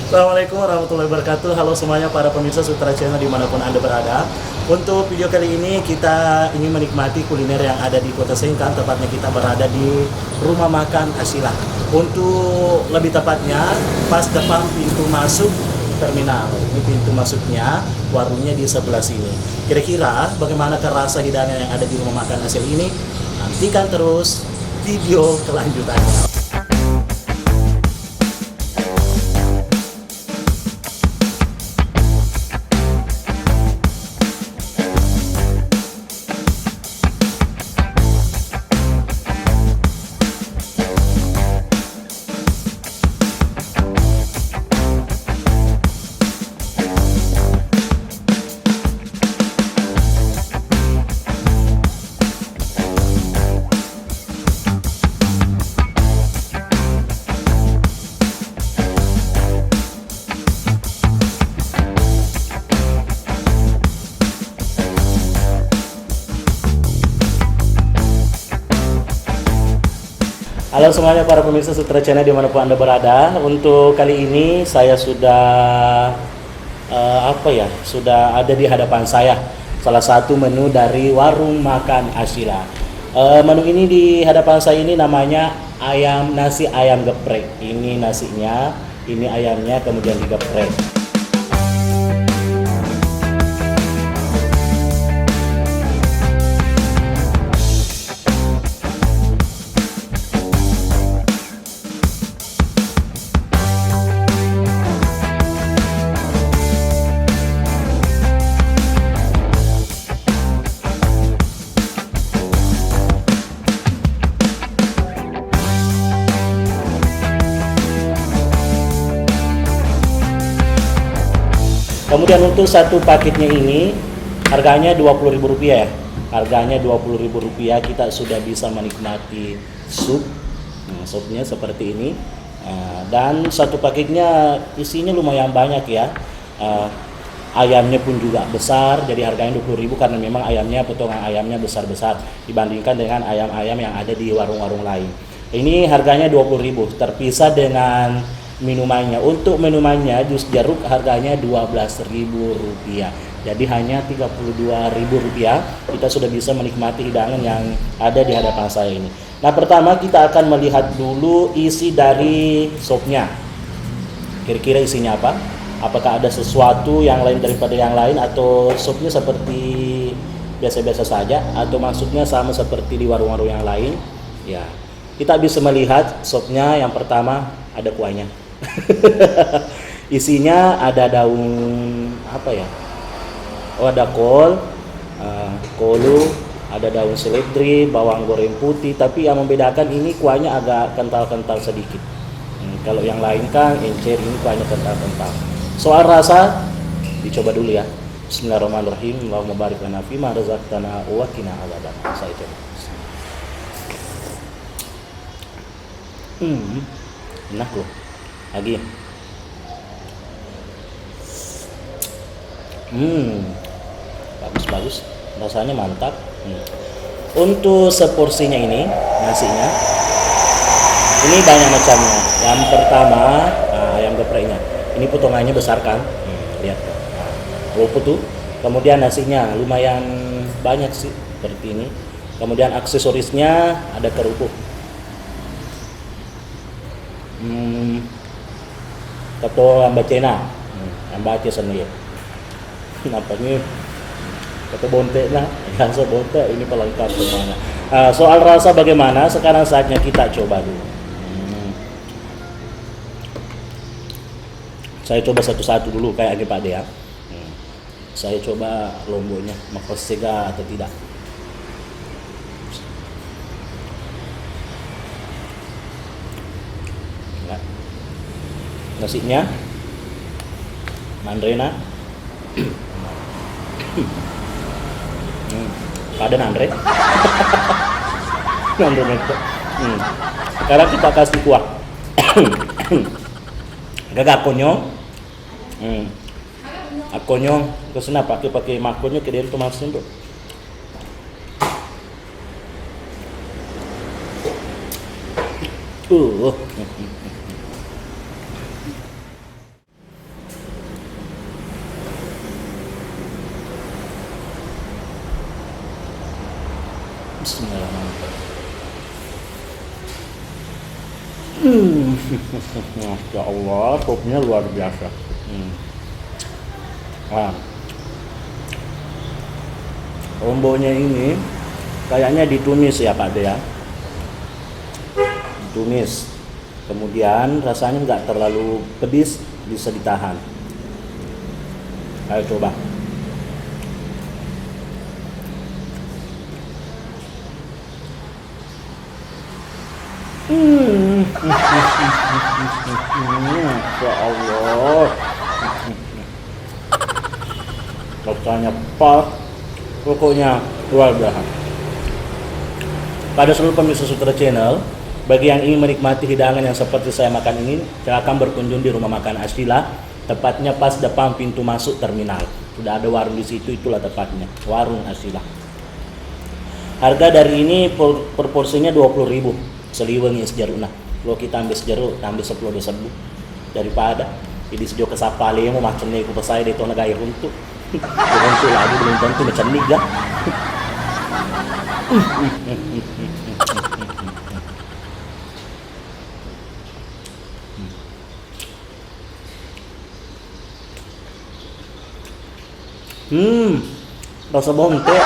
Assalamualaikum warahmatullahi wabarakatuh. Halo semuanya para pemirsa Sutra Channel dimanapun Anda berada. Untuk video kali ini kita ingin menikmati kuliner yang ada di Kota Sengkang. Tepatnya kita berada di Rumah Makan Asila. Untuk lebih tepatnya pas depan pintu masuk terminal. Ini pintu masuknya, warungnya di sebelah sini. Kira-kira bagaimana rasa hidangan yang ada di Rumah Makan Asila ini? Nantikan terus video kelanjutannya. Halo semuanya para pemirsa Sutra Channel dimanapun Anda berada. Untuk kali ini saya sudah sudah ada di hadapan saya salah satu menu dari Warung Makan Asila. Menu ini di hadapan saya ini namanya nasi ayam geprek. Ini nasinya, ini ayamnya kemudian digeprek. Kemudian untuk satu paketnya ini harganya Rp20.000 ya. Harganya Rp20.000 kita sudah bisa menikmati sup. Supnya seperti ini. Dan satu paketnya isinya lumayan banyak ya. Ayamnya pun juga besar, jadi harganya Rp20.000 karena memang ayamnya, potongan ayamnya besar-besar dibandingkan dengan ayam-ayam yang ada di warung-warung lain. Ini harganya Rp20.000 terpisah dengan minumannya. Untuk minumannya jus jeruk harganya Rp12.000. Jadi hanya Rp32.000 kita sudah bisa menikmati hidangan yang ada di hadapan saya ini. Nah, pertama kita akan melihat dulu isi dari sopnya. Kira-kira isinya apa? Apakah ada sesuatu yang lain daripada yang lain atau sopnya seperti biasa-biasa saja atau maksudnya sama seperti di warung-warung yang lain? Ya. Kita bisa melihat sopnya. Yang pertama ada kuahnya. Isinya ada daun ada kol, kolu, ada daun seledri, bawang goreng putih. Tapi yang membedakan ini kuahnya agak kental-kental sedikit. Kalau yang lain kan encer, ini kuahnya kental-kental. Soal rasa dicoba dulu ya. Bismillahirrahmanirrahim. Allahumma barik lana fima razaqtana wa qina adzaban. Saya coba. Enak loh. Lagi. Bagus, rasanya mantap. Untuk seporsinya ini nasinya, ini banyak macamnya. Yang pertama ayam gepreknya, ini potongannya besar kan, lihat kerupuk tuh. Kemudian nasinya lumayan banyak sih seperti ini. Kemudian aksesorisnya ada kerupuk. Atau ambacena, ambace sendiri. Nampaknya kata bontek lah, rasa bontek ini pelengkap semuanya. Soal rasa bagaimana? Sekarang saatnya kita coba dulu. Saya coba satu-satu dulu kayak Pak De ya. Saya coba lomboknya, makosega atau tidak. Nasinya mandrena ada nandre. Sekarang kita kasih kuah. Gagak konyong. Konyong kesana pakai makonyo ke dia tu masin tu. Bismillahirrahmanirrahim. Masya Allah, kopnya luar biasa. Ah, rombonya ini kayaknya ditumis ya Pak De ya. Ditumis. Kemudian rasanya nggak terlalu pedis, bisa ditahan. Ayo coba. Ya Allah, rasanya pas, pokoknya luar biasa. Pada seluruh pemirsa Sutra Channel, bagi yang ingin menikmati hidangan yang seperti saya makan ini, silakan berkunjung di rumah makan Asila, tepatnya pas depan pintu masuk terminal. Sudah ada warung di situ, itulah tepatnya, warung Asila. Harga dari ini per porsinya 20.000, seliwengi sejaruk. Nah, kalau kita ambil sejaruk, ambil 10 sebu daripada jadi sejo ke sapale mau macamnya ikut saya di tona gaya untuk untuk lagi belum tentu macam niga. Rasa bonte.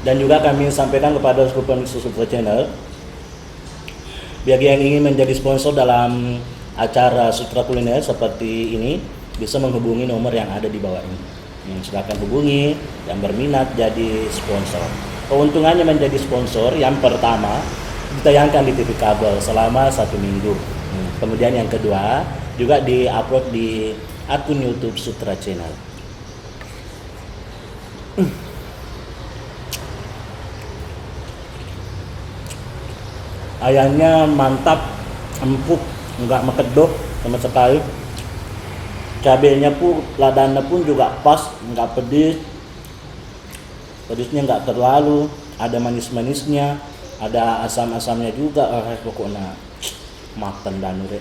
Dan juga kami sampaikan kepada seluruh pemirsa Sutra Channel, bagi yang ingin menjadi sponsor dalam acara Sutra Kuliner seperti ini, bisa menghubungi nomor yang ada di bawah ini. Silakan hubungi yang berminat jadi sponsor. Keuntungannya menjadi sponsor, yang pertama ditayangkan di TV kabel selama 1 minggu. Kemudian yang kedua juga di-upload di akun YouTube Sutra Channel. Ayamnya mantap, empuk, nggak mekedok sama sekali. Cabenya pun, ladanya pun juga pas, nggak pedis. Pedisnya nggak terlalu, ada manis-manisnya, ada asam-asamnya juga. Pokoknya makan danure.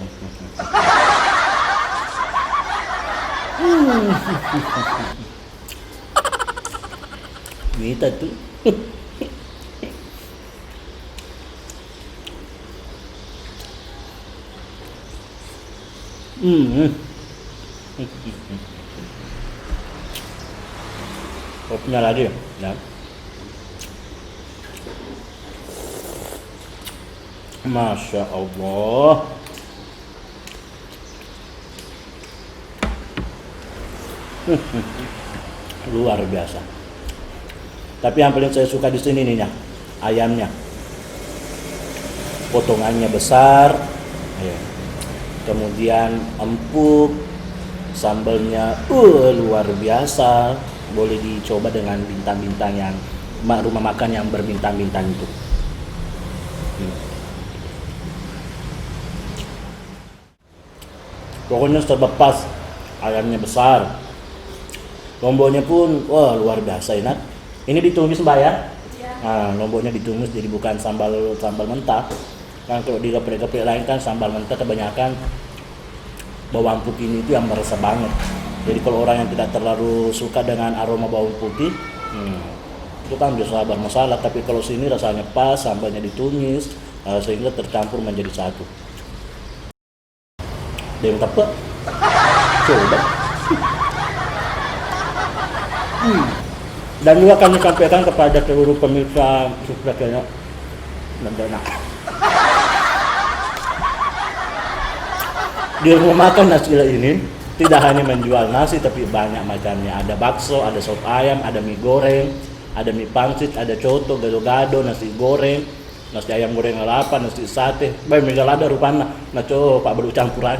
Ini tuh. Kopinya lagi ya. Masya Allah. Luar biasa. Tapi yang paling saya suka di sini nih ya, ayamnya. Potongannya besar. Kemudian empuk, sambalnya luar biasa. Boleh dicoba dengan bintang-bintang yang rumah makan yang berbintang-bintang itu. Pokoknya serba pas. Ayamnya besar, lomboknya pun luar biasa enak. Ini ditumis Mbak ya? Nah, lomboknya ditumis, jadi bukan sambal mentah. Kan kalau di geprek-geprek lain kan sambal mentah kebanyakan bawang putih ini itu yang meresap banget. Jadi kalau orang yang tidak terlalu suka dengan aroma bawang putih, itu kan bisa bermasalah. Tapi kalau sini rasanya pas, sambalnya ditumis, sehingga tercampur menjadi satu. Dem tepek, coba. Dan juga kami sampaikan kepada seluruh pemirsa Sutra Channel dan di rumah makan Asila ini tidak hanya menjual nasi tapi banyak macamnya. Ada bakso, ada sop ayam, ada mie goreng, ada mie pangsit, ada coto, gado-gado, nasi goreng, nasi ayam goreng lalapan, nasi sate. Baik mega lada rupanya. Nah coba Pak baru campuran.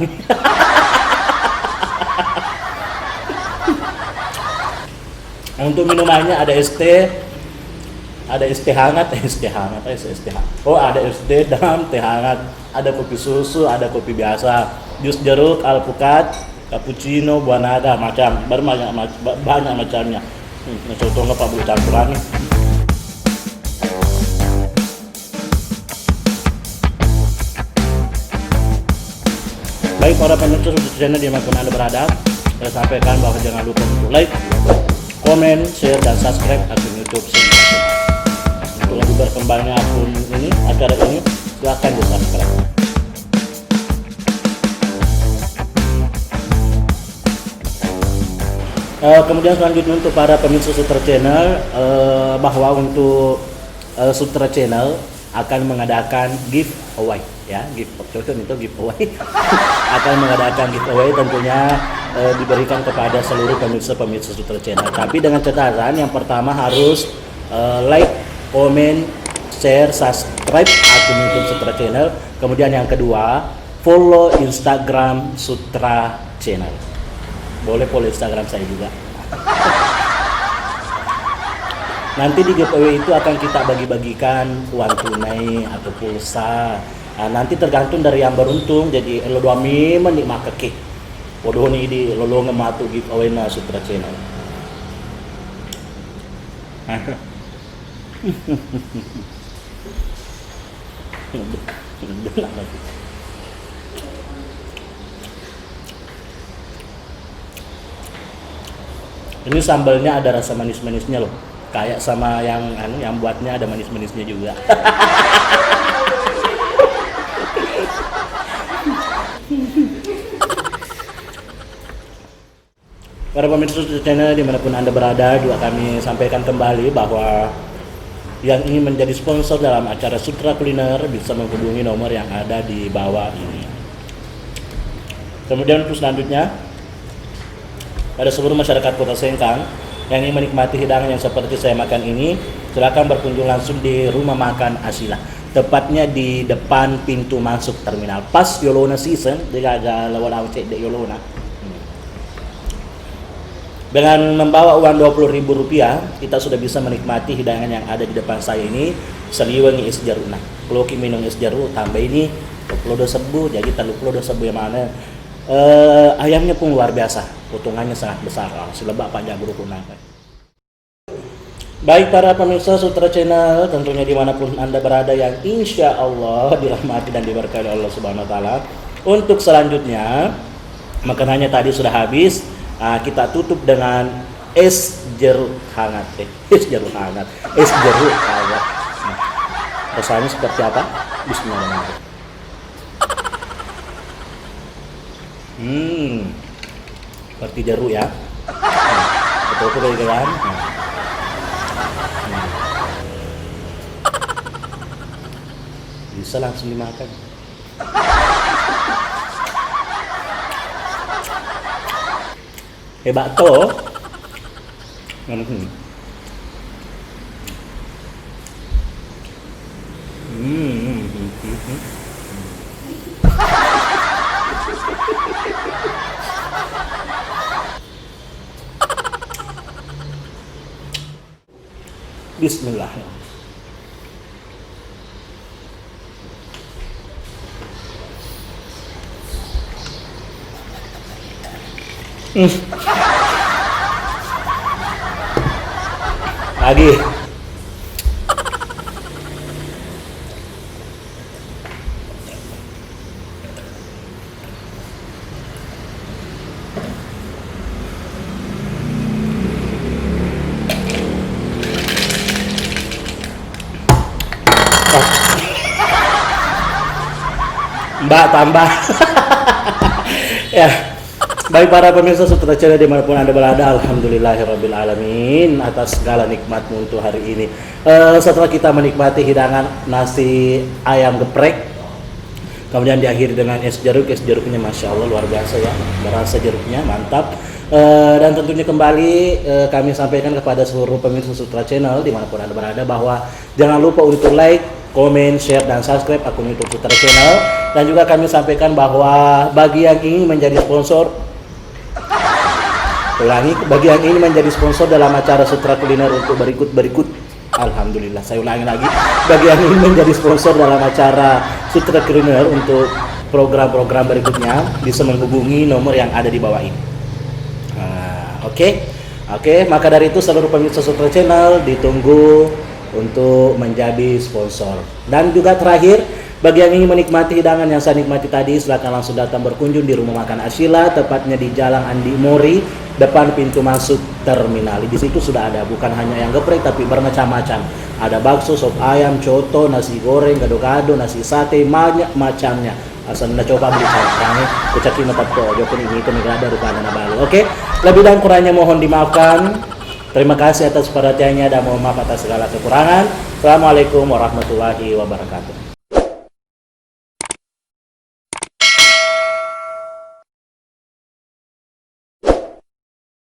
Untuk minumannya ada es teh, ada es teh hangat, Oh ada es teh dan teh hangat, ada kopi susu, ada kopi biasa, jus jeruk, alpukat, cappuccino, buah naga, macam banyak macamnya. Contohnya Pak beli campuran. Baik para pemirsa channel dimanapun Anda berada, saya sampaikan bahwa jangan lupa untuk like, komen, share, dan subscribe akun YouTube Sutra. Untuk lebih berkembangnya akun ini, acara ini, silahkan di subscribe. Kemudian selanjutnya untuk para pemirsa Sutra Channel, bahwa untuk Sutra Channel akan mengadakan giveaway, ya, giveaway akan mengadakan giveaway tentunya diberikan kepada seluruh pemirsa Sutra Channel. Tapi dengan catatan yang pertama harus like, komen, share, subscribe akun YouTube Sutra Channel. Kemudian yang kedua, follow Instagram Sutra Channel. Boleh follow Instagram saya juga. Nanti di giveaway itu akan kita bagi-bagikan uang tunai atau pulsa. Nah, nanti tergantung dari yang beruntung. Jadi lo dua menik maka ke. Bodoh nih di lo ngematu giveaway na Sutra Channel. Ini sambalnya ada rasa manis-manisnya loh. Kayak sama yang buatnya ada manis-manisnya juga. Para pemirsa channel dimanapun Anda berada, juga kami sampaikan kembali bahwa yang ingin menjadi sponsor dalam acara Sutra Kuliner bisa menghubungi nomor yang ada di bawah ini. Kemudian untuk selanjutnya, pada seluruh masyarakat Kota Sengkang yang ingin menikmati hidangan yang seperti saya makan ini, silakan berkunjung langsung di Rumah Makan Asila. Tepatnya di depan pintu masuk terminal. Pas Yolona season, dia agak lewat awcek di Yolona. Dengan membawa uang Rp20.000, kita sudah bisa menikmati hidangan yang ada di depan saya ini. Seliwangi es jeruk. Nah, kalau kita minum es jeruk, tambah ini 20 sebu, jadi 30 sebu yang mana. Ayamnya pun luar biasa, potongannya sangat besar, selebak panjang berukuran. Baik para pemirsa Sutra Channel, tentunya dimanapun Anda berada yang insya Allah dirahmati dan diberkahi Allah Subhanahu Wa Taala. Untuk selanjutnya, makanannya tadi sudah habis, kita tutup dengan es jeruk hangat. Es jeruk hangat. Rasanya seperti apa? Bismillahirrahmanirrahim. Seperti jeruk ya. Betul-betul kan? Bisa langsung dimakan. Hebat toh. Bismillah. Lagi. Mbak tambah. Ya. Baik para pemirsa Sutra Channel dimanapun Anda berada, alhamdulillahirrabbilalamin atas segala nikmatmu untuk hari ini. Setelah kita menikmati hidangan nasi ayam geprek, kemudian diakhiri dengan es jeruknya Masya Allah luar biasa ya, berasa jeruknya mantap. Dan tentunya kembali kami sampaikan kepada seluruh pemirsa Sutra Channel dimanapun Anda berada bahwa jangan lupa untuk like, komen, share, dan subscribe akun YouTube Sutra Channel. Dan juga kami sampaikan bahwa bagi yang ingin menjadi sponsor, bagi yang ingin menjadi sponsor dalam acara Sutra Kuliner untuk berikut, alhamdulillah, saya ulangi lagi, bagi yang ingin menjadi sponsor dalam acara Sutra Kuliner untuk program-program berikutnya bisa menghubungi nomor yang ada di bawah ini. Oke, maka dari itu seluruh pemirsa Sutra Channel ditunggu untuk menjadi sponsor. Dan juga terakhir, Bagi yang ingin menikmati hidangan yang saya nikmati tadi, silakan langsung datang berkunjung di Rumah Makan Ashila, tepatnya di Jalan Andi Mori, depan pintu masuk terminal. Di situ sudah ada, bukan hanya yang geprek tapi bermacam-macam. Ada bakso, sop ayam, coto, nasi goreng, gado-gado, nasi sate, banyak macamnya. Asal na coba beli kami kucaki mata to jokun ini itu negara rupanya na balu. Oke, lebih dan kurangnya mohon dimaafkan. Terima kasih atas perhatiannya dan mohon maaf atas segala kekurangan. Assalamualaikum warahmatullahi wabarakatuh.